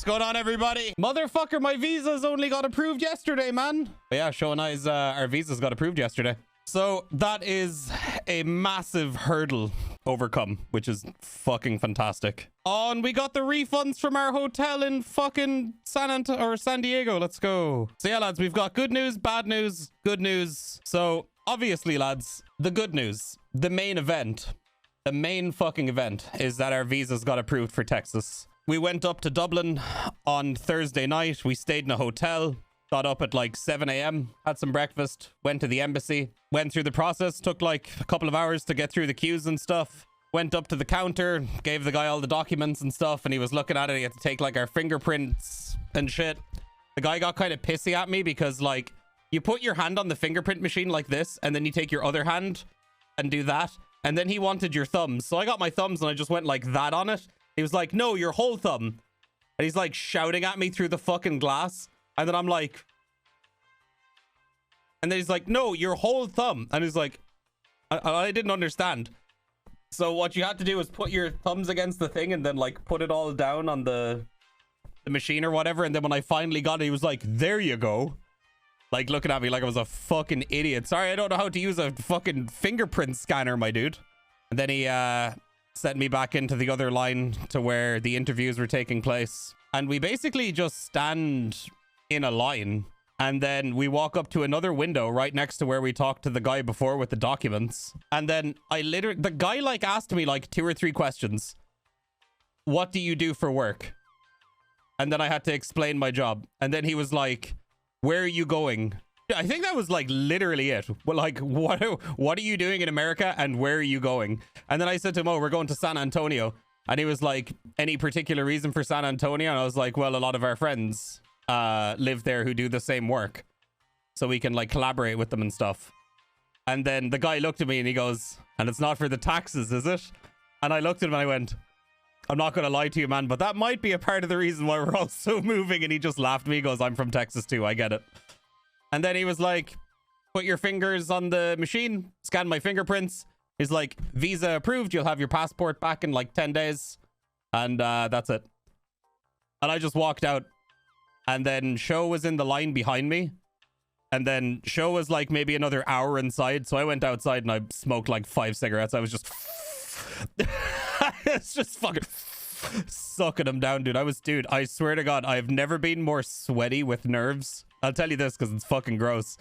What's going on, everybody? Motherfucker, my visa's only got approved yesterday, man. But yeah, Show and I's, our visas got approved yesterday. So that is a massive hurdle overcome, which is fucking fantastic. Oh, and we got the refunds from our hotel in fucking San Diego. Let's go. So yeah, lads, we've got good news, bad news, good news. So obviously, lads, the good news, the main event, the main fucking event is that our visas got approved for Texas. We went up to Dublin on Thursday night. We stayed in a hotel. Got up at like 7 a.m, had some breakfast, went to the embassy, went through the process, took like a couple of hours to get through the queues and stuff. Went up to the counter, gave the guy all the documents and stuff, and he was looking at it. He had to take like our fingerprints and shit. The guy got kind of pissy at me because like you put your hand on the fingerprint machine like this, and then you take your other hand and do that. And then he wanted your thumbs. So I got my thumbs and I just went like that on it. He was like, no, your whole thumb. And he's like shouting at me through the fucking glass. And then I'm like, and then he's like, no, your whole thumb. And he's like, I didn't understand. So what you had to do is put your thumbs against the thing and then like put it all down on the machine or whatever. And then when I finally got it, he was like, there you go. Like looking at me like I was a fucking idiot. Sorry, I don't know how to use a fucking fingerprint scanner, my dude. And then he sent me back into the other line to where the interviews were taking place. And we basically just stand in a line, and then we walk up to another window right next to where we talked to the guy before with the documents. And then the guy like asked me like 2 or 3 questions. What do you do for work? And then I had to explain my job. And then he was like, where are you going? I think that was like literally it. Well, like, what are you doing in America and where are you going? And then I said to him, oh, we're going to San Antonio. And he was like, any particular reason for San Antonio? And I was like, well, a lot of our friends live there who do the same work, so we can like collaborate with them and stuff. And then the guy looked at me and he goes, and it's not for the taxes, is it? And I looked at him and I went, I'm not gonna lie to you, man, but that might be a part of the reason why we're all so moving. And he just laughed at me. He goes, I'm from Texas too, I get it. And then he was like, put your fingers on the machine, scan my fingerprints. He's like, visa approved, you'll have your passport back in like 10 days. And that's it. And I just walked out. And then Show was in the line behind me. And then Show was like maybe another hour inside. So I went outside and I smoked like 5 cigarettes. I was just... it's just fucking sucking them down, dude. Dude, I swear to God, I've never been more sweaty with nerves. I'll tell you this because it's fucking gross.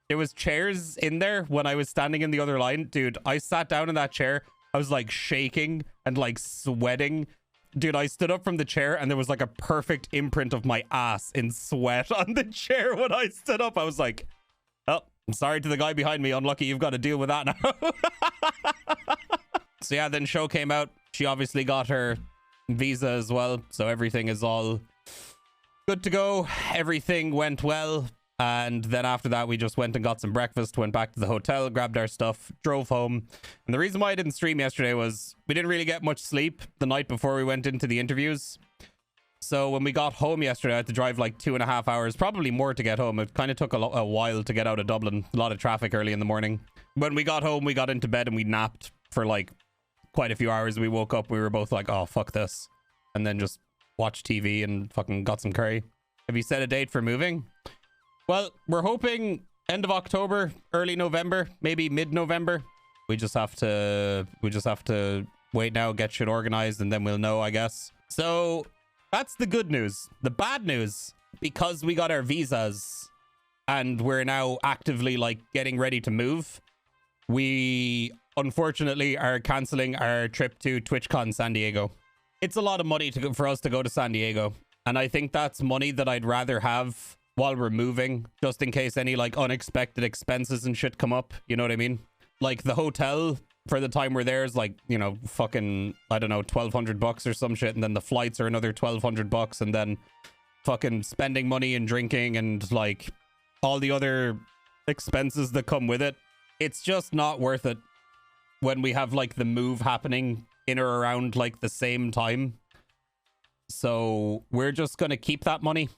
There was chairs in there when I was standing in the other line. Dude, I sat down in that chair. I was like shaking and like sweating. Dude, I stood up from the chair and there was like a perfect imprint of my ass in sweat on the chair when I stood up. I was like, oh, I'm sorry to the guy behind me. Unlucky you've got to deal with that now. So yeah, then Show came out. She obviously got her visa as well. So everything is all good to go. Everything went well. And then after that, we just went and got some breakfast, went back to the hotel, grabbed our stuff, drove home. And the reason why I didn't stream yesterday was we didn't really get much sleep the night before we went into the interviews. So when we got home yesterday, I had to drive like 2.5 hours, probably more to get home. It kind of took a while to get out of Dublin. A lot of traffic early in the morning. When we got home, we got into bed and we napped for like quite a few hours. We woke up, we were both like, oh, fuck this. And then just watched TV and fucking got some curry. Have you set a date for moving? Well, we're hoping end of October, early November, maybe mid-November. We just have to wait now, get shit organized, and then we'll know, I guess. So that's the good news. The bad news, because we got our visas and we're now actively like getting ready to move, we unfortunately are canceling our trip to TwitchCon San Diego. It's a lot of money for us to go to San Diego. And I think that's money that I'd rather have while we're moving, just in case any like unexpected expenses and shit come up. You know what I mean? Like the hotel for the time we're there is like, you know, fucking, I don't know, $1,200 or some shit. And then the flights are another $1,200. And then fucking spending money and drinking and like all the other expenses that come with it. It's just not worth it when we have like the move happening in or around like the same time. So we're just going to keep that money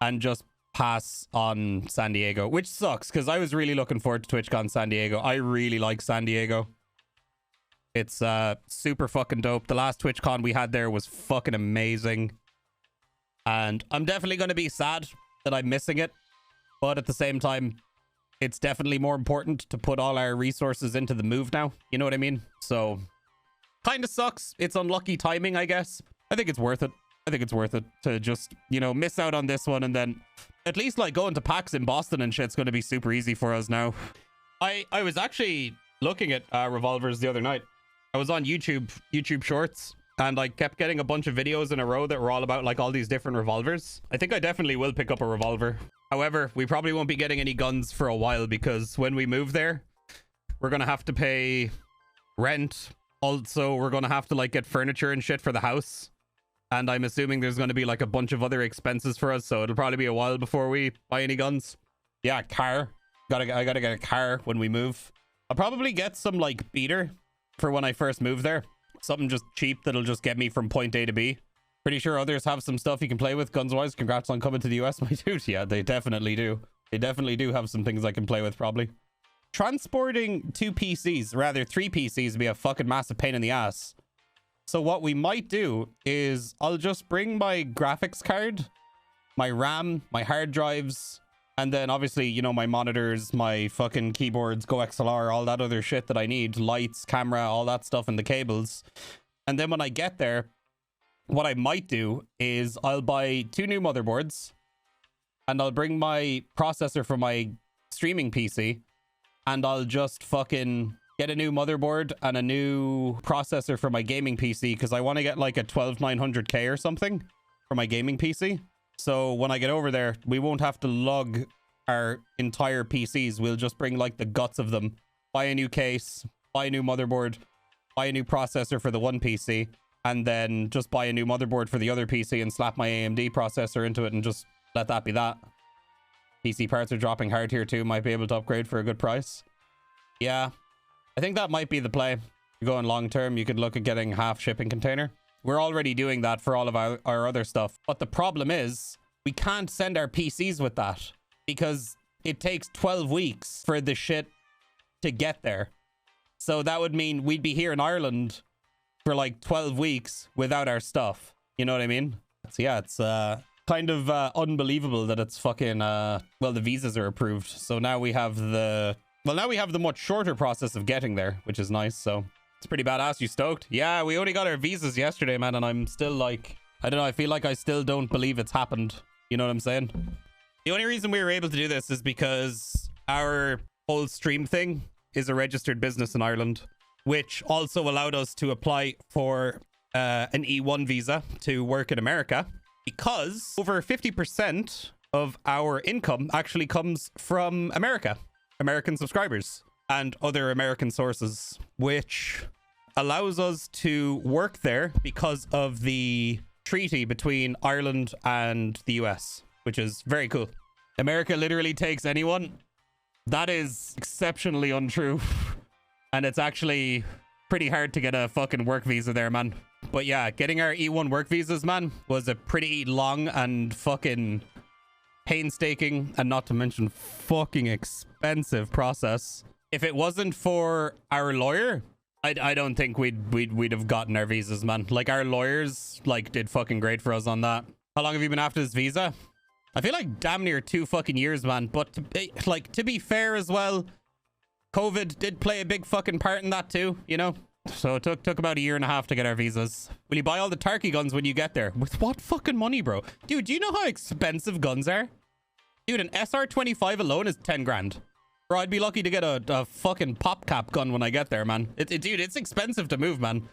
and just pass on San Diego, which sucks because I was really looking forward to TwitchCon San Diego. I really like San Diego. It's super fucking dope. The last TwitchCon we had there was fucking amazing. And I'm definitely going to be sad that I'm missing it. But at the same time, it's definitely more important to put all our resources into the move now. You know what I mean? So, kind of sucks. It's unlucky timing, I guess. I think it's worth it. I think it's worth it to just, you know, miss out on this one. And then at least like going to PAX in Boston and shit's going to be super easy for us now. I was actually looking at revolvers the other night. I was on YouTube Shorts, and I kept getting a bunch of videos in a row that were all about like all these different revolvers. I think I definitely will pick up a revolver. However, we probably won't be getting any guns for a while, because when we move there, we're going to have to pay rent. Also, we're going to have to like get furniture and shit for the house. And I'm assuming there's going to be like a bunch of other expenses for us. So it'll probably be a while before we buy any guns. Yeah, car. I gotta get a car when we move. I'll probably get some like beater for when I first move there. Something just cheap that'll just get me from point A to B. Pretty sure others have some stuff you can play with guns-wise. Congrats on coming to the US, my dude. Yeah, they definitely do. They definitely do have some things I can play with, probably. Transporting 2 PCs, rather 3 PCs, would be a fucking massive pain in the ass. So what we might do is I'll just bring my graphics card, my RAM, my hard drives, and then obviously, you know, my monitors, my fucking keyboards, Go XLR, all that other shit that I need, lights, camera, all that stuff, and the cables. And then when I get there, what I might do is I'll buy 2 new motherboards, and I'll bring my processor for my streaming PC, and I'll just fucking get a new motherboard and a new processor for my gaming PC, because I want to get like a 12900K or something for my gaming PC. So when I get over there, we won't have to lug our entire PCs. We'll just bring like the guts of them, buy a new case, buy a new motherboard, buy a new processor for the one PC, and then just buy a new motherboard for the other PC and slap my AMD processor into it and just let that be that. PC parts are dropping hard here too. Might be able to upgrade for a good price. Yeah, I think that might be the play. You're going long term, you could look at getting half shipping container. We're already doing that for all of our other stuff. But the problem is we can't send our PCs with that, because it takes 12 weeks for the shit to get there. So that would mean we'd be here in Ireland for like 12 weeks without our stuff. You know what I mean? So yeah, it's kind of unbelievable that it's fucking well, the visas are approved. So now we have the much shorter process of getting there, which is nice. So it's pretty badass. You stoked? Yeah, we only got our visas yesterday, man, and I'm still like, I don't know, I feel like I still don't believe it's happened. You know what I'm saying? The only reason we were able to do this is because our whole stream thing is a registered business in Ireland, which also allowed us to apply for an E1 visa to work in America, because over 50% of our income actually comes from American subscribers and other American sources, which allows us to work there because of the treaty between Ireland and the US, which is very cool. America literally takes anyone. That is exceptionally untrue. And it's actually pretty hard to get a fucking work visa there, man. But yeah, getting our E1 work visas, man, was a pretty long and fucking painstaking, and not to mention fucking expensive process. If it wasn't for our lawyer, I don't think we'd have gotten our visas, man. Like, our lawyers like did fucking great for us on that. How long have you been after this visa? I feel like damn near 2 fucking years, man. But to be fair as well, COVID did play a big fucking part in that too, you know? So it took about 1.5 years to get our visas. Will you buy all the turkey guns when you get there? With what fucking money, bro? Dude, do you know how expensive guns are? Dude, an SR-25 alone is 10 grand. Bro, I'd be lucky to get a fucking pop cap gun when I get there, man. Dude, it's expensive to move, man.